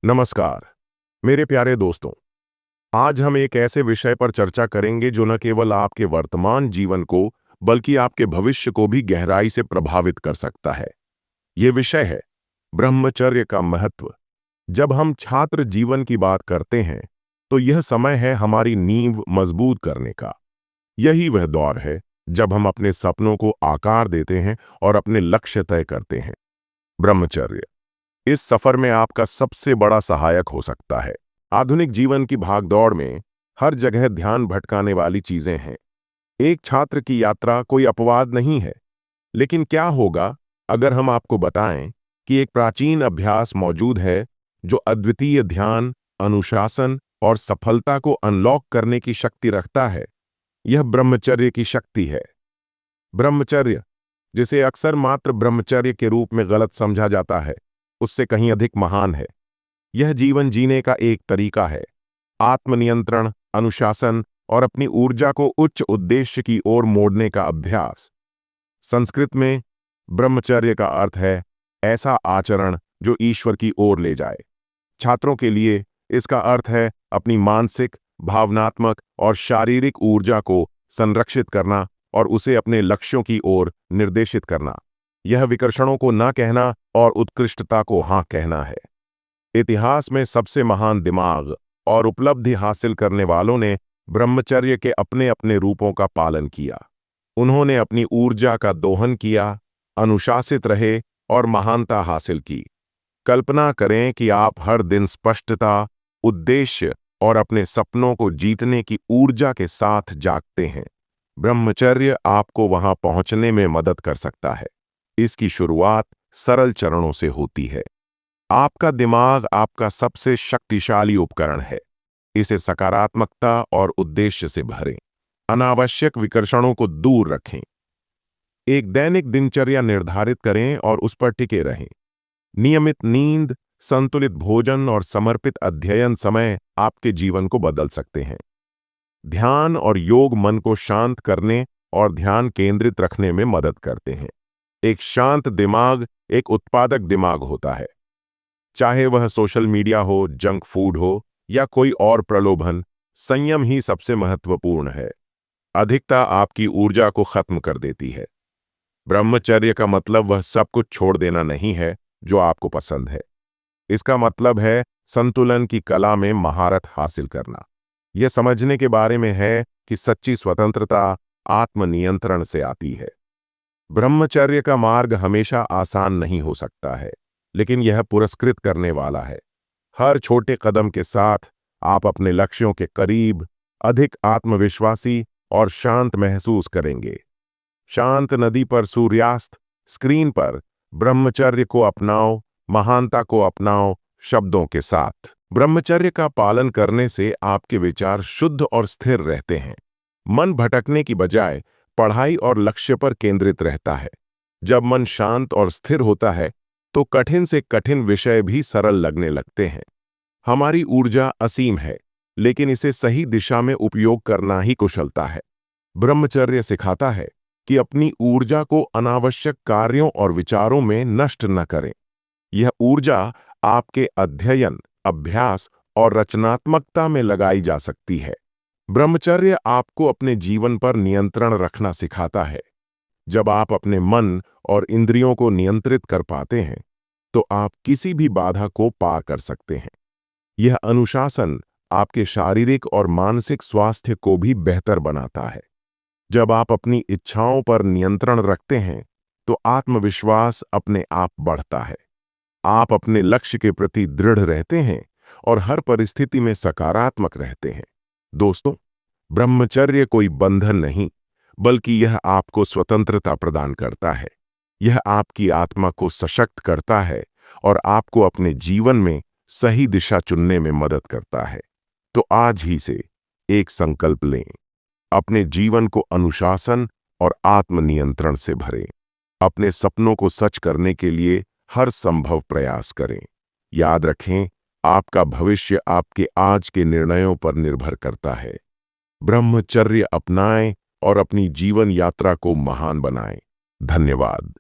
नमस्कार मेरे प्यारे दोस्तों। आज हम एक ऐसे विषय पर चर्चा करेंगे जो न केवल आपके वर्तमान जीवन को बल्कि आपके भविष्य को भी गहराई से प्रभावित कर सकता है। ये विषय है ब्रह्मचर्य का महत्व। जब हम छात्र जीवन की बात करते हैं तो यह समय है हमारी नींव मजबूत करने का। यही वह दौर है जब हम अपने सपनों को आकार देते हैं और अपने लक्ष्य तय करते हैं। ब्रह्मचर्य इस सफर में आपका सबसे बड़ा सहायक हो सकता है। आधुनिक जीवन की भागदौड़ में हर जगह ध्यान भटकाने वाली चीजें हैं। एक छात्र की यात्रा कोई अपवाद नहीं है। लेकिन क्या होगा अगर हम आपको बताएं कि एक प्राचीन अभ्यास मौजूद है जो अद्वितीय ध्यान, अनुशासन और सफलता को अनलॉक करने की शक्ति रखता है। यह ब्रह्मचर्य की शक्ति है। ब्रह्मचर्य, जिसे अक्सर मात्र ब्रह्मचर्य के रूप में गलत समझा जाता है, उससे कहीं अधिक महान है। यह जीवन जीने का एक तरीका है। आत्मनियंत्रण, अनुशासन और अपनी ऊर्जा को उच्च उद्देश्य की ओर मोड़ने का अभ्यास। संस्कृत में ब्रह्मचर्य का अर्थ है ऐसा आचरण जो ईश्वर की ओर ले जाए। छात्रों के लिए इसका अर्थ है अपनी मानसिक, भावनात्मक और शारीरिक ऊर्जा को संरक्षित करना और उसे अपने लक्ष्यों की ओर निर्देशित करना। यह विकर्षणों को ना कहना और उत्कृष्टता को हाँ कहना है। इतिहास में सबसे महान दिमाग और उपलब्धि हासिल करने वालों ने ब्रह्मचर्य के अपने अपने रूपों का पालन किया। उन्होंने अपनी ऊर्जा का दोहन किया, अनुशासित रहे और महानता हासिल की। कल्पना करें कि आप हर दिन स्पष्टता, उद्देश्य और अपने सपनों को जीतने की ऊर्जा के साथ जागते हैं। ब्रह्मचर्य आपको वहां पहुंचने में मदद कर सकता है। इसकी शुरुआत सरल चरणों से होती है। आपका दिमाग आपका सबसे शक्तिशाली उपकरण है। इसे सकारात्मकता और उद्देश्य से भरें। अनावश्यक विकर्षणों को दूर रखें। एक दैनिक दिनचर्या निर्धारित करें और उस पर टिके रहें। नियमित नींद, संतुलित भोजन और समर्पित अध्ययन समय आपके जीवन को बदल सकते हैं। ध्यान और योग मन को शांत करने और ध्यान केंद्रित रखने में मदद करते हैं। एक शांत दिमाग एक उत्पादक दिमाग होता है। चाहे वह सोशल मीडिया हो, जंक फूड हो या कोई और प्रलोभन, संयम ही सबसे महत्वपूर्ण है। अधिकता आपकी ऊर्जा को खत्म कर देती है। ब्रह्मचर्य का मतलब वह सब कुछ छोड़ देना नहीं है जो आपको पसंद है। इसका मतलब है संतुलन की कला में महारत हासिल करना। यह समझने के बारे में है कि सच्ची स्वतंत्रता आत्मनियंत्रण से आती है। ब्रह्मचर्य का मार्ग हमेशा आसान नहीं हो सकता है, लेकिन यह पुरस्कृत करने वाला है। हर छोटे कदम के साथ आप अपने लक्ष्यों के करीब, अधिक आत्मविश्वासी और शांत महसूस करेंगे। शांत नदी पर सूर्यास्त, स्क्रीन पर ब्रह्मचर्य को अपनाओ, महानता को अपनाओ शब्दों के साथ। ब्रह्मचर्य का पालन करने से आपके विचार शुद्ध और स्थिर रहते हैं। मन भटकने की बजाय पढ़ाई और लक्ष्य पर केंद्रित रहता है। जब मन शांत और स्थिर होता है तो कठिन से कठिन विषय भी सरल लगने लगते हैं। हमारी ऊर्जा असीम है, लेकिन इसे सही दिशा में उपयोग करना ही कुशलता है। ब्रह्मचर्य सिखाता है कि अपनी ऊर्जा को अनावश्यक कार्यों और विचारों में नष्ट न करें। यह ऊर्जा आपके अध्ययन, अभ्यास और रचनात्मकता में लगाई जा सकती है। ब्रह्मचर्य आपको अपने जीवन पर नियंत्रण रखना सिखाता है। जब आप अपने मन और इंद्रियों को नियंत्रित कर पाते हैं तो आप किसी भी बाधा को पार कर सकते हैं। यह अनुशासन आपके शारीरिक और मानसिक स्वास्थ्य को भी बेहतर बनाता है। जब आप अपनी इच्छाओं पर नियंत्रण रखते हैं तो आत्मविश्वास अपने आप बढ़ता है। आप अपने लक्ष्य के प्रति दृढ़ रहते हैं और हर परिस्थिति में सकारात्मक रहते हैं। दोस्तों, ब्रह्मचर्य कोई बंधन नहीं, बल्कि यह आपको स्वतंत्रता प्रदान करता है। यह आपकी आत्मा को सशक्त करता है और आपको अपने जीवन में सही दिशा चुनने में मदद करता है। तो आज ही से एक संकल्प लें। अपने जीवन को अनुशासन और आत्मनियंत्रण से भरें। अपने सपनों को सच करने के लिए हर संभव प्रयास करें। याद रखें, आपका भविष्य आपके आज के निर्णयों पर निर्भर करता है। ब्रह्मचर्य अपनाएं और अपनी जीवन यात्रा को महान बनाएं। धन्यवाद।